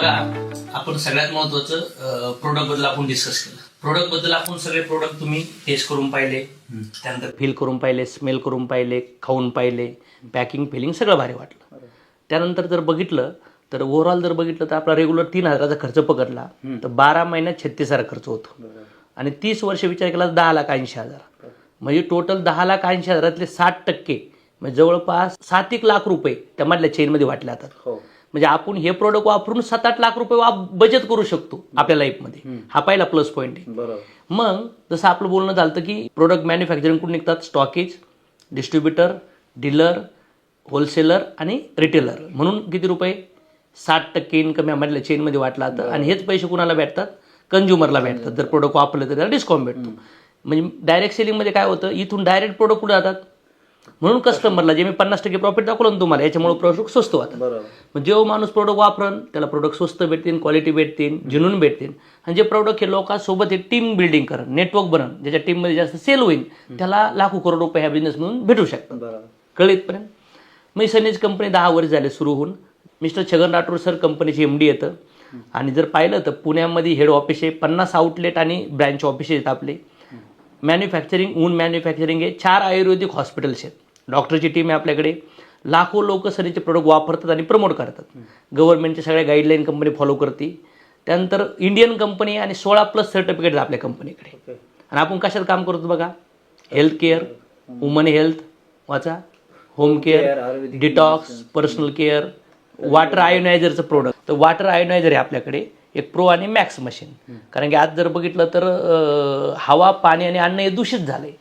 बघा, आपण सगळ्यात महत्वाचं प्रोडक्ट बद्दल आपण डिस्कस केलं. प्रोडक्ट बद्दल आपण सगळे प्रोडक्ट तुम्ही टेस्ट करून पाहिले, त्यानंतर फील करून पाहिले, स्मेल करून पाहिले, खाऊन पाहिले, पॅकिंग फिलिंग सगळं भारी वाटलं. त्यानंतर जर बघितलं तर ओव्हरऑल जर बघितलं तर आपला रेग्युलर 3,000चा खर्च पकडला तर 12 महिन्यात 36,000 खर्च होतो आणि 30 वर्ष विचार केला तर 10,80,000. म्हणजे टोटल 10,80,000 60% म्हणजे जवळपास 7-1 लाख रुपये त्यामधल्या चेनमध्ये वाटले जातात. म्हणजे आपण हे प्रोडक्ट वापरून 7-8 लाख रुपये बचत करू शकतो आपल्या लाईफमध्ये. हा पहिला प्लस पॉईंट आहे. मग जसं आपलं बोलणं झालं की प्रोडक्ट मॅन्युफॅक्चरिंग कुठून निघतात, स्टॉकेज, डिस्ट्रीब्युटर, डीलर, होलसेलर आणि रिटेलर म्हणून किती रुपये 60% इन्कम यामधल्या चेनमध्ये वाटला जातं आणि हेच पैसे कुणाला भेटतात, कंझ्युमरला भेटतात. जर प्रोडक्ट वापरलं तर त्याला डिस्काउंट भेटतो. म्हणजे डायरेक्ट सेलिंगमध्ये काय होतं, इथून डायरेक्ट प्रोडक्ट कुठे जातात, म्हणून कस्टमरला जे मी 50% प्रॉफिट दाखवलं ना तुम्हाला, याच्यामुळे प्रोडक्ट स्वस्त होतात. म्हणजे जो माणूस प्रोडक्ट वापरण त्याला प्रोडक्ट स्वस्त भेटतील, क्वालिटी भेटतील, जिनून भेटतील. आणि जे प्रोडक्ट हे लोकांसोबत हे टीम बिल्डिंग करण, नेटवर्क बनन, ज्याच्या टीममध्ये जास्त सेल होईल त्याला लाखो करोड रुपये ह्या बिझनेसमधून भेटू शकतात. कळलं इथपर्यंत? मग सनेज कंपनी 10 वर्ष झाले सुरू होऊन. मिस्टर छगन राठोड सर कंपनीचे MD येतं आणि जर पाहिलं तर पुण्यामध्ये हेड ऑफिस आहे, 50 आउटलेट आणि ब्रँच ऑफिस आहेत आपले. मॅन्युफॅक्चरिंग, ऊन मॅन्युफॅक्चरिंग आहे, 4 आयुर्वेदिक हॉस्पिटल्स आहेत, डॉक्टरची टीम आहे आपल्याकडे. लाखो लोक सनीचे प्रोडक्ट वापरतात आणि प्रमोट करतात. गव्हर्नमेंटच्या सगळ्या गाईडलाईन कंपनी फॉलो करते. त्यानंतर इंडियन कंपनी आणि 16+ सर्टिफिकेट आपल्या कंपनीकडे. आणि आपण कशात काम करतो बघा, हेल्थ केअर, वुमन हेल्थ वाचा, home care, detox, personal care, water आयोनायझरचं प्रोडक्ट. तर वॉटर आयोनायझर आहे आपल्याकडे एक प्रो आणि मॅक्स मशीन. कारण की आज जर बघितलं तर हवा, पाणी आणि अन्न हे दूषित झालंय.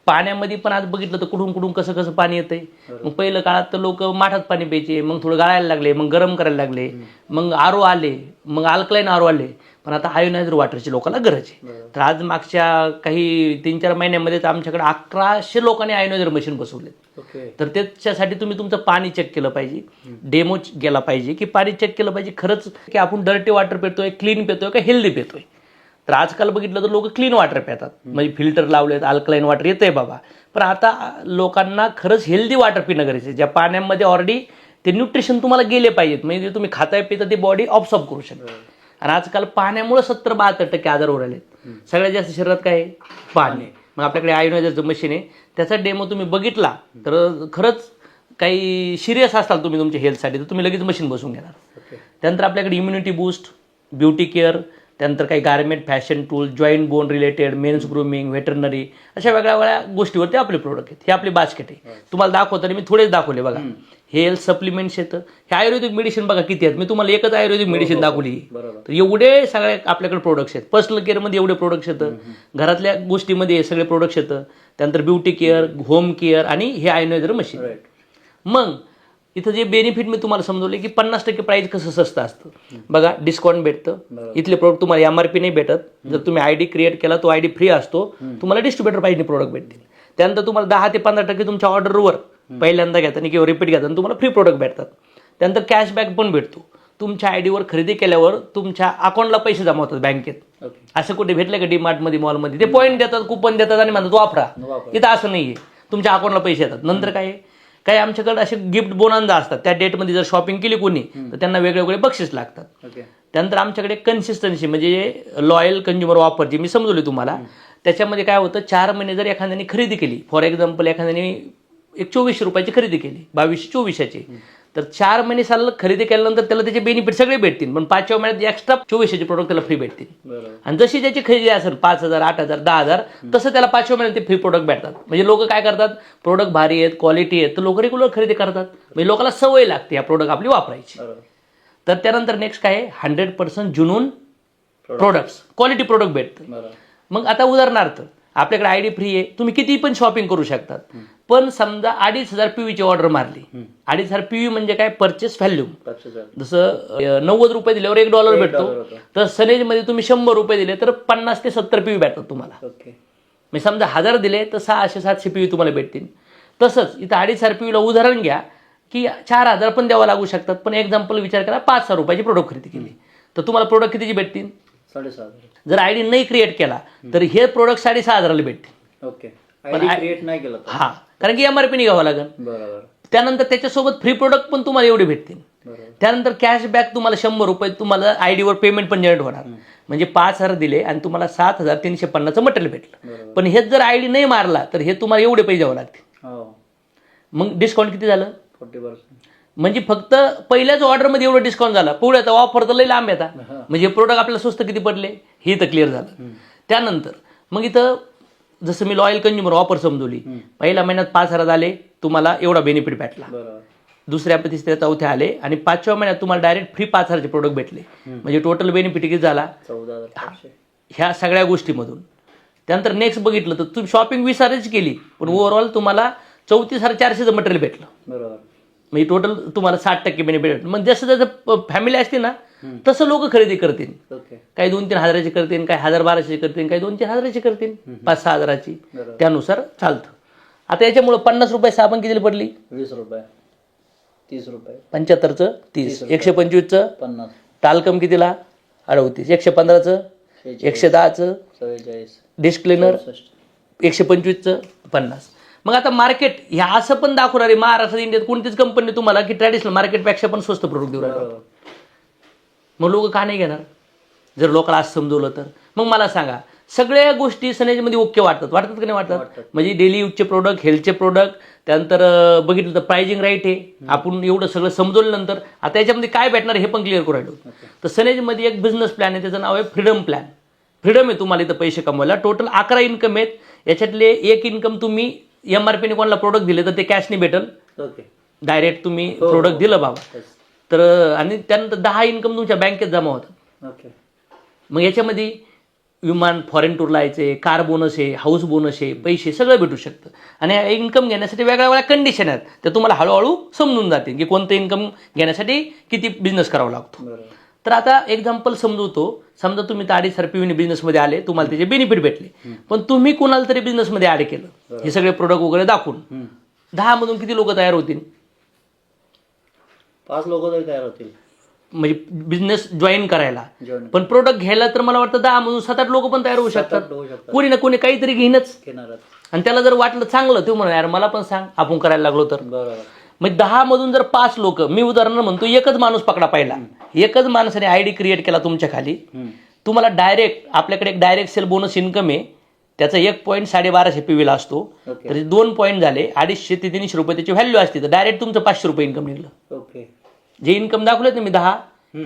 पाण्यामध्ये पण आज बघितलं तर कुठून कुठून कसं कसं पाणी येतंय. मग पहिलं काळात तर लोक माठात पाणी प्यायचे, मग थोडं गाळायला लागले, मग गरम करायला लागले, मग RO आले, मग अल्कलाईन RO आले. पण आता आयोनायझर वॉटरची लोकांना गरज आहे. तर आज मागच्या काही 3-4 महिन्यामध्येच आमच्याकडे 1100 लोकांनी आयोनायझर मशीन बसवले. तर त्याच्यासाठी तुम्ही तुमचं पाणी चेक केलं पाहिजे, डेमो गेला पाहिजे की पाणी चेक केलं पाहिजे खरंच की आपण डर्टी वॉटर पितोय, क्लीन पितोय का हेल्दी पितोय. तर आजकाल बघितलं तर लोक क्लीन वॉटर पितात, म्हणजे फिल्टर लावलेत, अल्कलाईन वॉटर येतंय बाबा. पण आता लोकांना खरंच हेल्दी वॉटर पिणं गरजेचं आहे, ज्या पाण्यामध्ये ऑलरेडी ते न्यूट्रिशन तुम्हाला गेले पाहिजेत, म्हणजे तुम्ही खाताय पिता ते बॉडी ऑब्सॉर्ब करू शकते. आणि आजकाल पाण्यामुळे 70-72% आजार होऊ राहिलेत. सगळ्यात जास्त शरीरात काय आहे, पाणी. मग आपल्याकडे आयोनायझरचं मशीन आहे, त्याचा डेमो तुम्ही बघितला तर खरंच काही सिरियस असाल तुम्ही तुमच्या हेल्थसाठी तर तुम्ही लगेच मशीन बसून घेणार. त्यानंतर आपल्याकडे इम्युनिटी बूस्ट, ब्युटी केअर, त्यानंतर काही garment, fashion tool, joint bone related, men's grooming, veterinary, अशा वेगळ्या वेगळ्या गोष्टीवरती आपले प्रोडक्ट आहेत. हे आपली बास्केट आहे. तुम्हाला दाखवताना मी थोडेच दाखवले बघा. हेल्थ सप्लिमेंट्स येतं, हे आयुर्वेदिक मेडिसिन बघा किती आहेत. मी तुम्हाला एकच आयुर्वेदिक मेडिसिन दाखवली. तर एवढे सगळे आपल्याकडे प्रोडक्ट्स आहेत. पर्सनल केअरमध्ये एवढे प्रोडक्ट्स येतं, घरातल्या गोष्टीमध्ये सगळे प्रोडक्ट्स येतं. त्यानंतर ब्युटी केअर, होम केअर आणि हे आयोनायझर मशीन. मग इथं जे बेनिफिट मी तुम्हाला समजवले की 50% प्राईस कसं स्वस्त असतं बघा. डिस्काउंट भेटतं, इथले प्रोडक्ट तुम्हाला MRP नाही भेटत. जर तुम्ही ID क्रिएट केला तो ID फ्री असतो, तुम्हाला डिस्ट्रीब्युटर प्राईसने प्रोडक्ट भेटतील. त्यानंतर तुम्हाला 10 ते 15% तुमच्या ऑर्डरवर पहिल्यांदा घेताना किंवा रिपीट घेताना तुम्हाला फ्री प्रोडक्ट भेटतात. त्यानंतर कॅशबॅक पण भेटतो. तुमच्या ID वर खरेदी केल्यावर तुमच्या अकाउंटला पैसे जमा होतात बँकेत. असं कुठे भेटलं का डीमार्टमध्ये, मॉलमध्ये? ते पॉईंट देतात, कुपन देतात आणि म्हणतात वापरा. इथं असं नाहीये, तुमच्या अकाउंटला पैसे येतात. नंतर काय, काही आमच्याकडे असे गिफ्ट बोनांजा असतात, त्या डेटमध्ये जर शॉपिंग केली कोणी तर त्यांना वेगळे वेगळे बक्षीस लागतात. त्यानंतर आमच्याकडे कन्सिस्टन्सी म्हणजे लॉयल कंझ्युमर ऑफर जी मी समजवली तुम्हाला, त्याच्यामध्ये काय होतं, 4 महिने जर एखाद्याने खरेदी केली, फॉर एक्झाम्पल एखाद्याने एक 2400 रुपयाची खरेदी केली, 2224ची, तर 4 महिने सलग खरेदी केल्यानंतर त्याला त्याचे बेनिफिट सगळे भेटतील. पण 5व्या महिन्यात एक्स्ट्रा 2400चे प्रोडक्ट त्याला फ्री भेटतील. आणि जशी त्याची खरेदी असेल 5,000, 8,000, 10,000 तसं त्याला 5व्या महिन्यात ते फ्री प्रोडक्ट भेटतात. म्हणजे लोक काय करतात, प्रोडक्ट भारी आहेत, क्वालिटी आहेत, तर लोक रेग्युलर खरेदी करतात. म्हणजे लोकांना सवय लागते या प्रोडक्ट आपली वापरायची. तर त्यानंतर नेक्स्ट काय, 100% जुनून प्रोडक्ट्स, क्वालिटी प्रोडक्ट भेटतं. मग आता उदाहरणार्थ आपल्याकडे ID फ्री आहे, तुम्ही किती पण शॉपिंग करू शकतात. पण समजा 2,500 PVची ऑर्डर मारली, 2,500 PV म्हणजे काय, परचेस व्हॅल्यूम. जसं 90 रुपये दिल्यावर $1 भेटतो, तर सनेजमध्ये तुम्ही 100 रुपये दिले तर 50 ते 70 PV भेटतात तुम्हाला. म्हणजे समजा 1000 दिले तर 600-700 PV तुम्हाला भेटतील. तसंच इथं 2,500 PVला उदाहरण घ्या की 4,000 पण द्यावं लागू शकतात. पण एक्झाम्पल विचार करा, 5,000 रुपयाची प्रोडक्ट खरेदी केली तर तुम्हाला प्रोडक्ट कितीची भेटतील, 6,500. जर ID नाही क्रिएट केला तर हे प्रोडक्ट 6,500ला भेटतील. क्रिएट नाही केलं, हा, कारण की MRP निघावं लागेल. त्यानंतर त्याच्यासोबत फ्री प्रोडक्ट पण तुम्हाला एवढे भेटतील. त्यानंतर कॅशबॅक तुम्हाला 100 रुपये तुम्हाला आयडीवर पेमेंट पण जनरेट होणार. म्हणजे 5,000 दिले आणि तुम्हाला 7,350 मटेरियल भेटलं. पण हेच जर आयडी नाही मारला तर हे तुम्हाला एवढे पैसे द्यावे लागतील. मग डिस्काउंट किती झालं? 40%. म्हणजे फक्त पहिल्याच ऑर्डरमध्ये एवढं डिस्काउंट झाला. पुढे ऑफर तर लई लांब येतात. म्हणजे प्रोडक्ट आपल्याला स्वस्त किती पडले हे तर क्लिअर झालं. त्यानंतर मग इथं जसं मी लॉयल कंझ्युमर ऑफर समजवली. पहिल्या महिन्यात 5,000 आले, तुम्हाला एवढा बेनिफिट भेटला. दुसऱ्या, तिसऱ्या, चौथ्या आले आणि 5व्या महिन्यात तुम्हाला डायरेक्ट फ्री 5,000चे प्रोडक्ट भेटले. म्हणजे टोटल बेनिफिट किती झाला? 14,000. ह्या सगळ्या गोष्टीमधून. त्यानंतर नेक्स्ट बघितलं तर तुम्ही शॉपिंग 20,000ची केली पण ओव्हरऑल तुम्हाला 34,400चं मटेरियल भेटलं. बरोबर. म्हणजे टोटल तुम्हाला 60% बेनिफिट भेटलं. मग जसं जसं फॅमिली असते ना तसं लोक खरेदी करतील. काही 2-3 हजाराची करतील, काही 1,000-1,200ची करतील, काही 2-3 हजाराची करतील, 5-6 हजाराची. त्यानुसार चालतं. आता याच्यामुळे 50 रुपये साबण कितीला पडली? 20 रुपये. 30 रुपये. 75चं 30, 125चं 50, टाल्कम कितीला? 38, 115चं 110चं 44, डिश क्लिनर 125चं 50. मग आता मार्केट ह्या असं पण दाखवणार आहे महाराष्ट्रात इंडियात कोणतीच कंपनी तुम्हाला की ट्रॅडिशनल मार्केटपेक्षा पण स्वस्त प्रोडक्ट देऊ राहिला. मग लोक का नाही घेणार जर लोकांना आज समजवलं तर? मग मला सांगा, सगळ्या गोष्टी सनेजमध्ये ओके वाटतात की नाही वाटतात? म्हणजे डेली यूजचे प्रोडक्ट, हेल्थचे प्रोडक्ट, त्यानंतर बघितलं तर प्राइजिंग राईट आहे. आपण एवढं सगळं समजवल्यानंतर आता याच्यामध्ये काय भेटणार हे पण क्लिअर करू राहिलो. तर सनेजमध्ये एक बिझनेस प्लॅन आहे, त्याचं नाव आहे फ्रीडम प्लॅन. फ्रीडम आहे तुम्हाला इथं पैसे कमवायला. टोटल 11 इन्कम आहेत. याच्यातले एक इन्कम तुम्ही MRPने कोणाला प्रोडक्ट दिले तर ते कॅशने भेटल. डायरेक्ट तुम्ही प्रोडक्ट दिलं बाबा तर, आणि त्यानंतर 10 इन्कम तुमच्या बँकेत जमा होतात. मग याच्यामध्ये विमान, फॉरेन टूरला यायचे, कार बोनस आहे, हाऊस बोनस आहे, पैसे सगळं भेटू शकतं. आणि इन्कम घेण्यासाठी वेगळ्या वेगळ्या कंडिशन आहेत, त्या तुम्हाला हळूहळू समजून जातील की कोणतं इन्कम घेण्यासाठी किती बिझनेस करावा लागतो. तर आता एक्झाम्पल समजवतो. समजा तुम्ही तर 2.5 RPVने बिझनेसमध्ये आले, तुम्हाला त्याचे बेनिफिट भेटले. पण तुम्ही कोणाला तरी बिझनेसमध्ये ॲड केलं, हे सगळे प्रोडक्ट वगैरे दाखवून 10 मधून किती लोक तयार होतील? 5 लोक तरी तयार होतील. म्हणजे बिझनेस जॉईन करायला. पण प्रोडक्ट घ्यायला तर मला वाटतं 10 मधून 7-8 लोक पण तयार होऊ शकतात. कोणी ना कोणी काहीतरी घेणंच. आणि त्याला जर वाटलं चांगलं, ते म्हणून यार मला पण सांग, आपण करायला लागलो तर. मग 10 मधून जर 5 लोक, मी उदाहरण म्हणतो, एकच माणूस पकडा पाहिला, एकच माणसाने आयडी क्रिएट केला तुमच्या खाली, तुम्हाला डायरेक्ट आपल्याकडे एक डायरेक्ट सेल बोनस इन्कम आहे. त्याचा 1 पॉईंट 1250 PVला असतो. तर 2 पॉईंट झाले, 250 ते 300 रुपये त्याची व्हॅल्यू असते. तर डायरेक्ट तुमचं 500 रुपये इन्कम निघलं. जे इन्कम दाखवलेत ना मी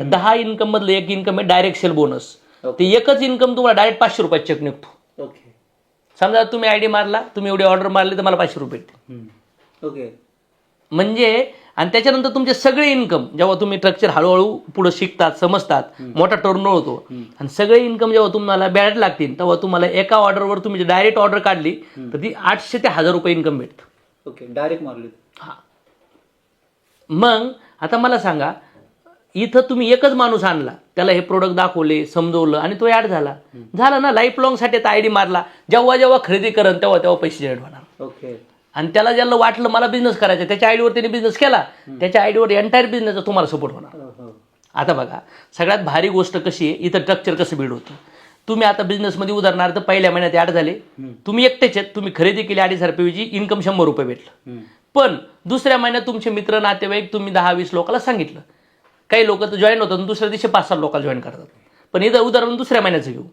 10 इन्कम मधलं एक इन्कम आहे डायरेक्ट सेल बोनस. ते एकच इन्कम तुम्हाला डायरेक्ट 500 रुपये चेक निघतो. समजा तुम्ही आयडी मारला, तुम्ही एवढे ऑर्डर मारले तर मला 500 रुपये येते. म्हणजे आणि त्याच्यानंतर तुमचे सगळे इन्कम जेव्हा तुम्ही स्ट्रक्चर हळूहळू पुढे शिकतात, समजतात, मोठा टर्न होतो आणि सगळे इन्कम जेव्हा तुम्हाला बॅड लागतील तेव्हा तुम्हाला एका ऑर्डरवर तुम्ही डायरेक्ट ऑर्डर काढली तर ती 800 ते 1000 रुपये इन्कम भेटतं. डायरेक्ट मारली. हा. मग आता मला सांगा, इथं तुम्ही एकच माणूस आणला, त्याला हे प्रोडक्ट दाखवले, समजवलं आणि तो ऍड झाला ना. लाईफ लॉंग साठी आयडी मारला, जेव्हा जेव्हा खरेदी करेल तेव्हा पैसे जनरेट होणार. आणि त्याला ज्याला वाटलं मला बिझनेस करायचा, त्याच्या आयडीवर त्याने बिझनेस केला, त्याच्या आयडीवर एंटायर बिझनेसचा तुम्हाला सपोर्ट होणार. आता बघा, सगळ्यात भारी गोष्ट कशी आहे, इथं स्ट्रक्चर कसं बिल्ड होतं. तुम्ही आता बिझनेसमध्ये उदाहरणार्थ पहिल्या महिन्यात ऍड झाले, तुम्ही एकटेच आहेत, तुम्ही खरेदी केली 2.5 RPVची, इन्कम 100 रुपये भेटलं. पण दुसऱ्या महिन्यात तुमचे मित्र, नातेवाईक, तुम्ही 10-20 लोकांना सांगितलं. काही लोक तर जॉईन होतात, दुसऱ्या दिवशी 5-7 लोकांना जॉईन करतात. पण इथं उदाहरण दुसऱ्या महिन्याचं घेऊ.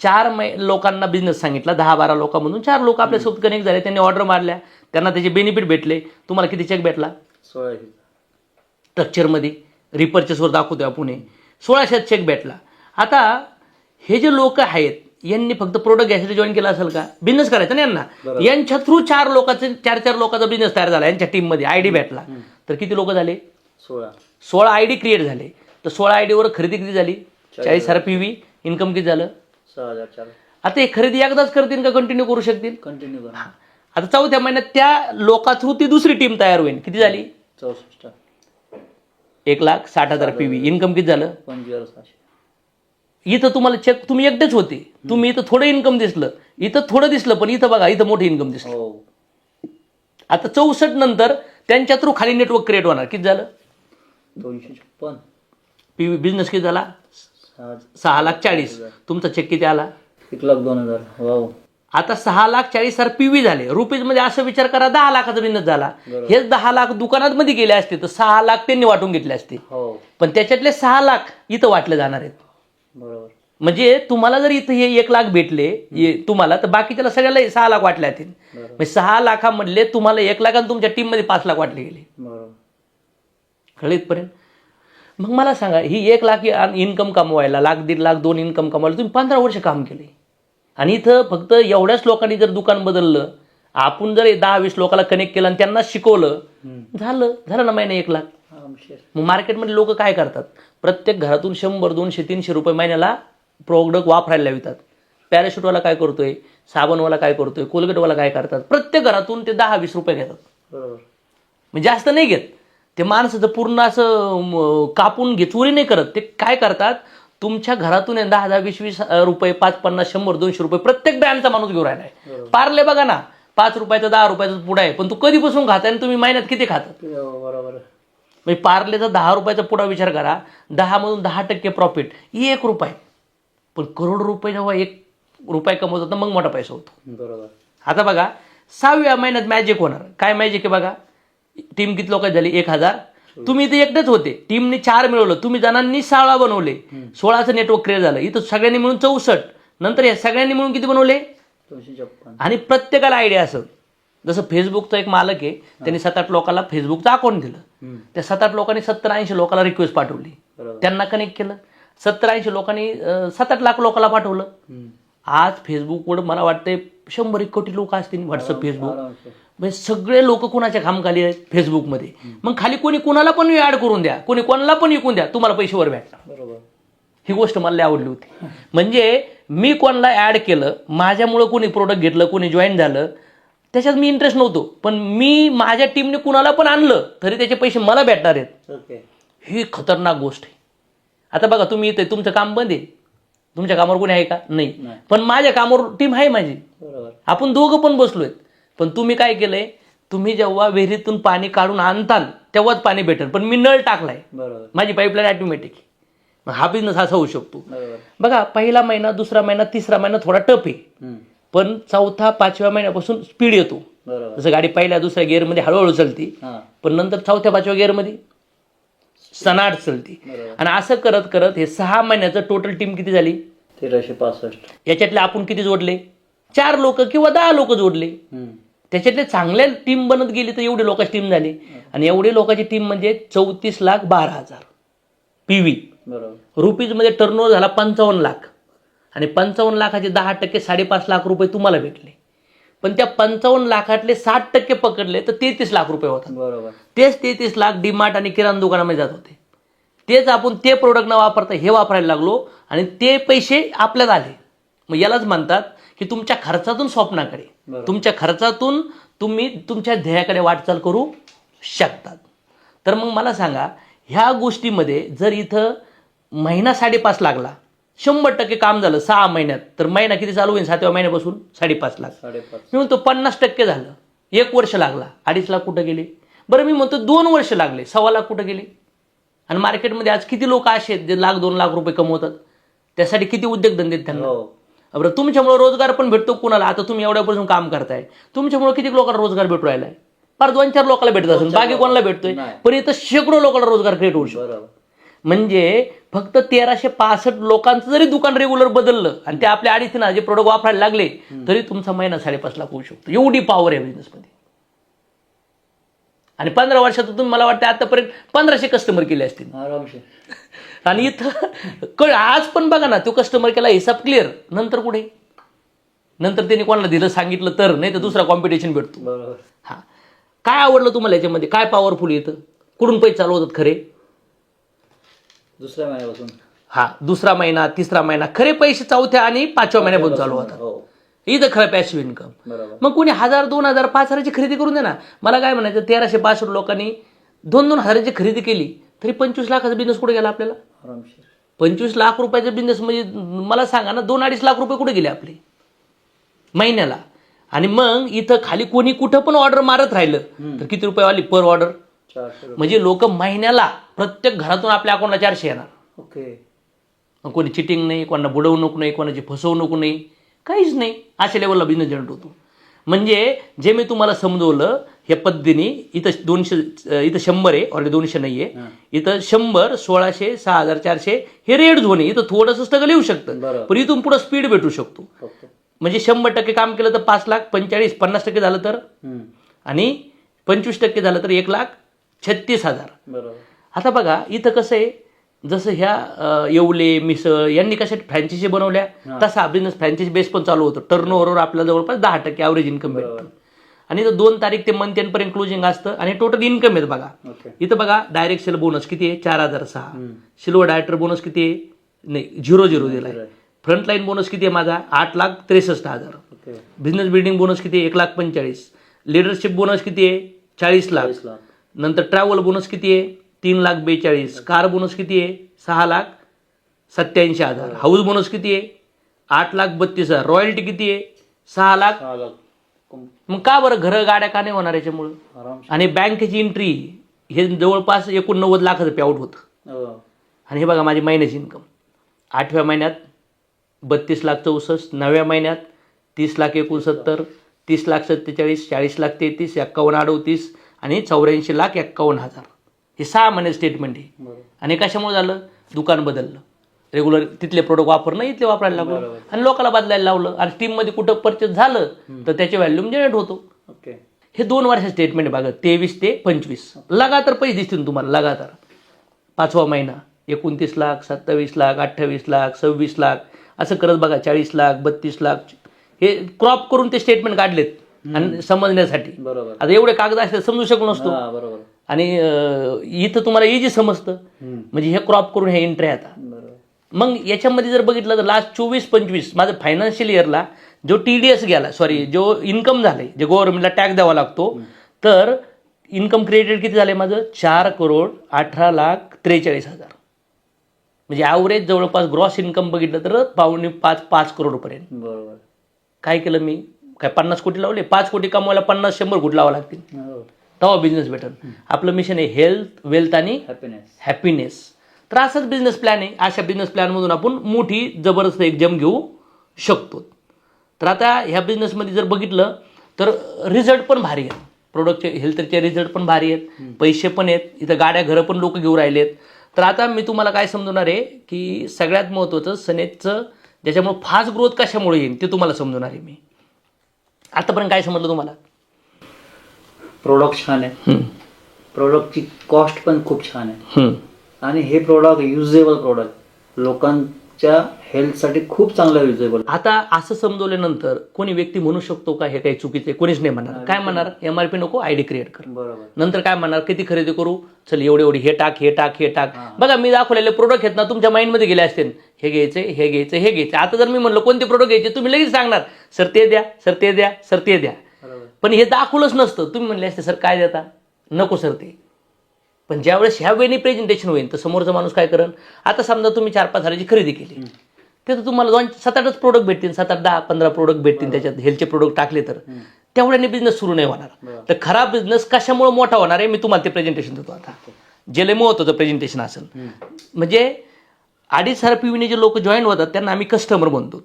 4 लोकांना बिझनेस सांगितला, 10-12 लोकांमधून 4 लोक आपल्यासोबत कनेक्ट झाले, त्यांनी ऑर्डर मारल्या, त्यांना त्याचे बेनिफिट भेटले. तुम्हाला किती चेक भेटला? 16. स्ट्रक्चरमध्ये रिपर्चेसवर दाखवतोय आपण, 1600 चेक भेटला. आता हे जे लोक आहेत यांनी फक्त प्रोडक्ट घ्यायसाठी जॉईन केलं असेल का? बिझनेस करायचा ना यांना. यांच्या थ्रू 4 लोकांचा बिझनेस तयार झाला, यांच्या टीममध्ये आयडी भेटला. तर किती लोक झाले? 16 आयडी क्रिएट झाले. तर 16 आयडीवर खरेदी किती झाली? 40 RPV. इन्कम किती झालं? 6,400. आता हे खरेदी एकदाच करतील का कंटिन्यू करू शकतील? कंटिन्यू करा. आता 4थ्या महिन्यात त्या लोका थ्रू ती दुसरी टीम तयार होईल. किती झाली? 64. 1,60,000 PV. इन्कम किती झालं? 25,600. इथं तुम्हाला चेक, तुम्ही एकटेच होते, तुम्ही इथं थोडं इन्कम दिसलं, इथं थोडं दिसलं, पण इथं बघा इथं मोठं इन्कम दिसलं. आता 64 नंतर त्यांच्या थ्रू खाली नेटवर्क क्रिएट होणार. किती झालं? 256. PV बिझनेस किती झाला? 6,40,000. तुमचा चेक किती आला? 1,02,000. वाव. आता 6,40,000 PV झाले. रुपीजमध्ये असं विचार करा 10 लाखाचा बिझनेस झाला. हेच 10 लाख दुकानात मध्ये गेले असते तर 6 लाख त्यांनी वाटून घेतले असते. पण त्याच्यातले 6 लाख इथं वाटले जाणार आहेत. बरोबर. म्हणजे तुम्हाला जर इथं हे 1 लाख भेटले तुम्हाला तर बाकीच्याला सगळ्याला 6 लाख वाटले असतील. म्हणजे 6 लाखामधले तुम्हाला 1 लाख आणि तुमच्या टीम मध्ये 5 लाख वाटले गेले. कळलं इथपर्यंत? मग मला सांगा ही 1 लाख इन्कम कमवायला लाख 1.5 लाख 2 इन्कम कमवायला तुम्ही 15 वर्ष काम केले. आणि इथं फक्त एवढ्याच लोकांनी जर दुकान बदललं, आपण जर 10-20 लोकांना कनेक्ट केलं आणि त्यांना शिकवलं, झालं ना महिना 1 लाख. मग मार्केटमध्ये लोक काय करतात, प्रत्येक घरातून 100, 200, 300 रुपये महिन्याला प्रोडक्ट वापरायला लावतात. पॅराशूटवाला काय करतोय, साबणवाला काय करतोय, कोलगेटवाला काय करतात, प्रत्येक घरातून ते 10-20 रुपये घेतात. म्हणजे जास्त नाही घेत ते. माणसाचं पूर्ण असं कापून चोरी नाही करत ते. काय करतात, तुमच्या घरातून 10-10, 20-20 रुपये, 5-50, 100, 200 रुपये प्रत्येक ब्रँडचा माणूस घेऊन राहिलाय. पार्ले बघा ना, 5 रुपयाचा 10 रुपयाचा पुडा आहे, पण तू कधीपासून खाताय आणि तुम्ही महिन्यात किती खातात. बरोबर. म्हणजे पार्लेचा 10 रुपयाचा पुडा विचार करा, 10 मधून 10% प्रॉफिट, 1 रुपये. पण करोड रुपये जेव्हा 1 रुपये कमवतात मग मोठा पैसा होतो. बरोबर. आता बघा 6व्या महिन्यात मॅजिक होणार. काय मॅजिक आहे बघा, टीम किती लोक झाली, 1000. तुम्ही इथे एकटेच होते, टीमने 4 मिळवलं, तुम्ही जणांनी 16 बनवले, 16चं नेटवर्क क्रिएट झालं. इथं सगळ्यांनी मिळून 64, नंतर या सगळ्यांनी मिळून किती बनवले, 256. आणि प्रत्येकाला आयडिया असं. जसं फेसबुकचा एक मालक आहे, त्यांनी 7-8 लोकांना फेसबुकचं अकाउंट दिलं. त्या 7-8 लोकांनी 70-80 लोकांना रिक्वेस्ट पाठवली, त्यांना कनेक्ट केलं. 70-80 लोकांनी 7-8 लाख लोकांना पाठवलं. आज फेसबुकवर मला वाटतं 100-1 कोटी लोक असतील. व्हॉट्सअप, फेसबुक, म्हणजे सगळे लोक कोणाच्या खाली आहेत, फेसबुकमध्ये. मग खाली कोणी कोणाला पण ऍड करून द्या, कोणी कोणाला पण विकून द्या, तुम्हाला पैसे वर भेटणार. बरोबर. ही गोष्ट मला लई आवडली होती. म्हणजे मी कोणाला ऍड केलं, माझ्यामुळं कोणी प्रोडक्ट घेतलं, कोणी जॉईन झालं, त्याच्यात मी इंटरेस्ट नव्हतो, पण मी माझ्या टीमने कुणाला पण आणलं तरी त्याचे पैसे मला भेटणार आहेत. ही खतरनाक गोष्ट आहे. आता बघा तुम्ही इथे तुमचं काम बंद आहे, तुमच्या कामावर कोणी आहे का, नाही, पण माझ्या कामावर टीम आहे माझी. आपण दोघं पण बसलोय. पण तुम्ही काय केलंय, तुम्ही जेव्हा विहिरीतून पाणी काढून आणताल तेव्हाच पाणी भेटेल, पण मी नळ टाकलाय, माझी पाईपलाईन ऑटोमॅटिक. हा बिझनेस असा होऊ शकतो. बघा 1ला महिना, 2रा महिना, 3रा महिना थोडा टफ आहे, पण 4थ्या 5व्या महिन्यापासून स्पीड येतो. जसं गाडी 1ल्या 2ऱ्या गिअरमध्ये हळूहळू चलती, पण नंतर 4थ्या 5व्या गिअरमध्ये सनाट चलती. आणि असं करत करत हे 6 महिन्याचं टोटल टीम किती झाली, 1365. याच्यातले आपण किती जोडले, 4 लोक किंवा 10 लोक जोडले. त्याच्यातले चांगल्या टीम बनत गेली तर एवढे लोकांची टीम झाली. आणि एवढे लोकांची टीम म्हणजे 34,12,000 PV. रुपीजमध्ये टर्नओव्हर झाला 55 लाख. आणि 55 लाखाचे 10% 5.5 लाख रुपये तुम्हाला भेटले. पण त्या 55 लाखातले 60% पकडले तर 33 लाख रुपये होतात. तेच 33 लाख डीमार्ट आणि किराणा दुकानामध्ये जात होते. तेच आपण ते प्रोडक्ट न वापरता हे वापरायला लागलो आणि ते पैसे आपल्याला आले. मग यालाच म्हणतात की तुमच्या खर्चातून स्वप्नाकडे, तुमच्या खर्चातून तुम्ही तुमच्या ध्येयाकडे वाटचाल करू शकतात. तर मग मला सांगा, ह्या गोष्टीमध्ये जर इथं महिना 5.5 लागला, 100% काम झालं 6 महिन्यात, तर महिना किती चालू होईल, 7व्या महिन्यापासून 5.5 लाख. मी म्हणतो 50% झालं, 1 वर्ष लागला, 2.5 लाख कुठं गेले. बरं मी म्हणतो 2 वर्ष लागले, 1.25 लाख कुठं गेले. आणि मार्केटमध्ये आज किती लोक असे आहेत जे 1-2 लाख रुपये कमवतात. त्यासाठी किती उद्योगधंदे आहेत त्यांना. बरं तुमच्यामुळे रोजगार पण भेटतो कुणाला. आता तुम्ही एवढ्यापासून काम करताय, तुमच्यामुळे किती लोकांना रोजगार भेटू राहिलाय. फार 2-4 लोकांना भेटत असेल, बाकी कोणाला भेटतोय, पण इथं शेकडो लोकांना रोजगार क्रिएट होऊ शकतो. म्हणजे फक्त 1365 लोकांचं जरी दुकान रेग्युलर बदललं आणि ते आपल्या 2.5 जे प्रोडक्ट वापरायला लागले तरी तुमचा महिना 5.5 लाख होऊ शकतो. एवढी पॉवर आहे बिझनेसमध्ये. आणि 15 वर्षातून मला वाटतं आतापर्यंत 1500 कस्टमर केले असतील. आणि इथं आज पण बघा ना, तो कस्टमर केला, हिसाब क्लिअर. नंतर कुठे, नंतर त्यांनी कोणाला दिलं सांगितलं तर, नाही तर दुसरा कॉम्पिटिशन भेटतो. हा, काय आवडलं तुम्हाला याच्यामध्ये, काय पॉवरफुल येतं, कुठून पैसे चालू होतात खरे. 2ऱ्या महिन्यापासून. हा, 2रा महिना, 3रा महिना खरे पैसे 4थ्या आणि 5व्या महिन्यापासून चालू होतात. इथं खरं पॅसिव्ह इन्कम. मग कोणी 1000, 2000, 5000ची खरेदी करून दे ना. मला काय म्हणायचं, 1365 लोकांनी 2-2 हजाराची खरेदी केली तरी 25 लाखाचा बिझनेस कुठे गेला आपल्याला. 25 लाख रुपयाचा बिझनेस म्हणजे मला सांगा ना, 2-2.5 लाख रुपये कुठे गेले आपले महिन्याला. आणि मग इथं खाली कोणी कुठं पण ऑर्डर मारत राहिलं तर किती रुपये आली पर ऑर्डर. म्हणजे लोक महिन्याला प्रत्येक घरातून आपल्या अकाउंटला 400 येणार. कोणी चिटिंग नाही, कोणाला बुडवणूक नाही, कोणाची फसवणूक नाही, काहीच नाही. अशा लेवलला बिझनेस जनरेट होतो. म्हणजे जे मी तुम्हाला समजवलं ह्या पद्धतीने इथं 200 इथं 100 आहे, ऑलरेडी 200 नाही आहे. इथं 100, 1600, 6400 हे रेड झोन आहे. इथं थोडंसं स्ट्रगल येऊ शकतं, पण इथून पुढे स्पीड भेटू शकतो. म्हणजे 100% काम केलं तर 5 लाख, 45, 50% झालं तर आणि 25% झालं तर 1,36,000. आता बघा इथं कसं आहे, जसं ह्या येवले मिसळ यांनी कशा फ्रँचायझी बनवल्या तसा बिझनेस फ्रँचायझी बेस पण चालू होतं. टर्नओव्हरवर आपल्याला जवळपास 10% ॲव्हरेज इन्कम भेटतं. आणि इथं 2 तारीख ते मंथ एंडपर्यंत क्लोजिंग असतं आणि टोटल इन्कम आहे बघा. इथं बघा डायरेक्ट सेल बोनस किती आहे, 4,006. सिल्वर डायरेक्टर बोनस किती आहे, नाही 0 दिलाय. फ्रंटलाईन बोनस किती आहे माझा, 8,63,000. बिझनेस बिल्डिंग बोनस किती आहे, 1,45,000. लिडरशिप बोनस किती आहे, 40 लाख. नंतर ट्रॅव्हल बोनस किती आहे, 3,42,000. कार बोनस किती आहे, 6,87,000. हाऊस बोनस किती आहे, 8,32,000. रॉयल्टी किती आहे, 6 लाख. मग का बरं घरं गाड्या का नाही होणार याच्यामुळं? आणि बँकेची एंट्री हे जवळपास 89 लाखाचं पे आउट होतं. आणि हे बघा माझी महिन्याची इन्कम 8व्या महिन्यात 32,64,000, 9व्या महिन्यात 30,69,000, 30,47,000, 40,33,000, 51,38,000 आणि 84,51,000. हे 6 महिने स्टेटमेंट आहे. आणि कशामुळे झालं, दुकान बदललं, रेग्युलर तिथले प्रोडक्ट वापरणं इथले वापरायला लागलो आणि लोकांना बदलायला लावलं. आणि टीममध्ये कुठं परचेस झालं तर त्याचे व्हॅल्यूम जनरेट होतो. हे 2 वर्षाचे स्टेटमेंट आहे बघा, 23 ते 25 लगातार पैसे दिसतील तुम्हाला. लगातार 5वा महिना 29 लाख, 27 लाख, 28 लाख, 26 लाख असं करत बघा, 40 लाख, 32 लाख. हे क्रॉप करून ते स्टेटमेंट काढलेत आणि समजण्यासाठी. आता एवढे कागद असले समजू शकलो नसतो. आणि इथं तुम्हाला इजी समजतं, म्हणजे हे क्रॉप करून हे एंट्री आता. मग याच्यामध्ये जर बघितलं तर लास्ट 24-25 माझं फायनान्शियल इयरला जो TDS गेला, सॉरी जो इन्कम झाले, जे गव्हर्नमेंटला टॅक्स द्यावा लागतो, तर इन्कम क्रेडिट किती झाले माझं, 4,18,43,000. म्हणजे ॲव्हरेज जवळपास ग्रॉस इन्कम बघितलं तर 5.5 करोडपर्यंत. बरोबर. काय केलं मी, काय 50 कोटी लावले, 5 कोटी कमवायला 50-100 कोटी लावा लागतील, तेव्हा बिझनेस भेटेल. आपलं मिशन आहे हेल्थ, वेल्थ आणि हॅपीनेस. तर असाच बिझनेस प्लॅन आहे. अशा बिझनेस प्लॅनमधून आपण मोठी जबरदस्त एक जम घेऊ शकतो. तर आता ह्या बिझनेसमध्ये जर बघितलं तर रिझल्ट पण भारी आहेत, प्रोडक्टचे हेल्थचे रिझल्ट पण भारी आहेत, पैसे पण आहेत, इथं गाड्या घरं पण लोक घेऊन राहिलेत. तर आता मी तुम्हाला काय समजवणार आहे की सगळ्यात महत्त्वाचं सनेजचं ज्याच्यामुळे फास्ट ग्रोथ कशामुळे येईल ते तुम्हाला समजवणार आहे मी. आतापर्यंत काय समजलं तुम्हाला? प्रोडक्ट छान आहे, प्रोडक्टची कॉस्ट पण खूप छान आहे, आणि हे प्रोडक्ट युजेबल प्रोडक्ट लोकांच्या हेल्थसाठी खूप चांगलं युजेबल. आता असं समजवल्यानंतर कोणी व्यक्ती म्हणू शकतो का हे काही चुकीचं आहे? कोणीच नाही म्हणणार. काय म्हणणार, MRP नको, ID क्रिएट कर. बरोबर. नंतर काय म्हणणार, किती खरेदी करू, चल एवढी हे टाक, हे टाक, हे टाक. बघा मी दाखवलेले प्रोडक्ट आहेत ना, तुमच्या माइंडमध्ये गेले असतील, हे घ्यायचे, हे घ्यायचं, हे घ्यायचं. आता जर मी म्हणलं कोणते प्रोडक्ट घ्यायचे, तुम्ही लगेच सांगणार सर ते द्या, सर ते द्या, सर ते द्या. पण हे दाखवलंच नसतं, तुम्ही म्हणले असते सर काय देता, नको सर ते. पण ज्यावेळेस ह्या वेळी प्रेझेंटेशन होईल तर समोरचा माणूस काय करेल, आता समजा तुम्ही 4-5 हजाराची खरेदी केली, तर तुम्हाला 7-8च प्रोडक्ट भेटतील, 7-8, 10-15 प्रोडक्ट भेटतील, त्याच्यात हेल्थचे प्रोडक्ट टाकले तर तेवढ्याने बिझनेस सुरू नाही होणार. तर खरा बिझनेस कशामुळे मोठा होणार आहे, मी तुम्हाला ते प्रेझेंटेशन देतो. आता जे लय महत्त्वाचं प्रेझेंटेशन असेल, म्हणजे 2,500 PVने जे लोक जॉईन होतात त्यांना आम्ही कस्टमर म्हणतो,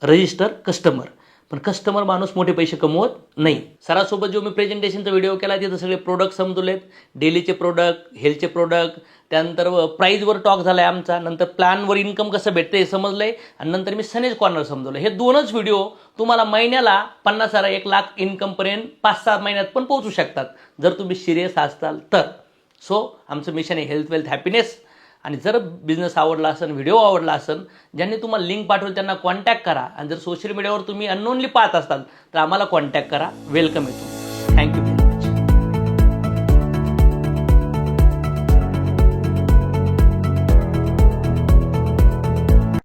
रजिस्टर कस्टमर. पण कस्टमर माणूस मोठे पैसे कमवत नाही. सरासोबत जो मी प्रेझेंटेशनचा व्हिडिओ केला तिथं सगळे प्रोडक्ट समजवलेत, डेलीचे प्रोडक्ट, हेल्थचे प्रोडक्ट, त्यानंतर प्राईजवर टॉक झाला आहे आमचा, नंतर प्लॅनवर इन्कम कसं भेटतं हे समजलं आहे, आणि नंतर मी सनेज कॉर्नर समजवलं. हे 2च व्हिडिओ तुम्हाला महिन्याला 50,000, 1 लाख इन्कमपर्यंत 5-6 महिन्यात पण पोहोचू शकतात जर तुम्ही सिरियस असाल तर. सो आमचं मिशन आहे हेल्थ, वेल्थ, हॅपीनेस. आणि जर बिझनेस आवडला असेल, व्हिडिओ आवडला असेल, ज्यांनी तुम्हाला लिंक पाठवली त्यांना कॉन्टॅक्ट करा. आणि जर सोशल मीडियावर तुम्ही अननोनली पाहत असाल तर आम्हाला कॉन्टॅक्ट करा. वेलकम येतो. थँक्यू.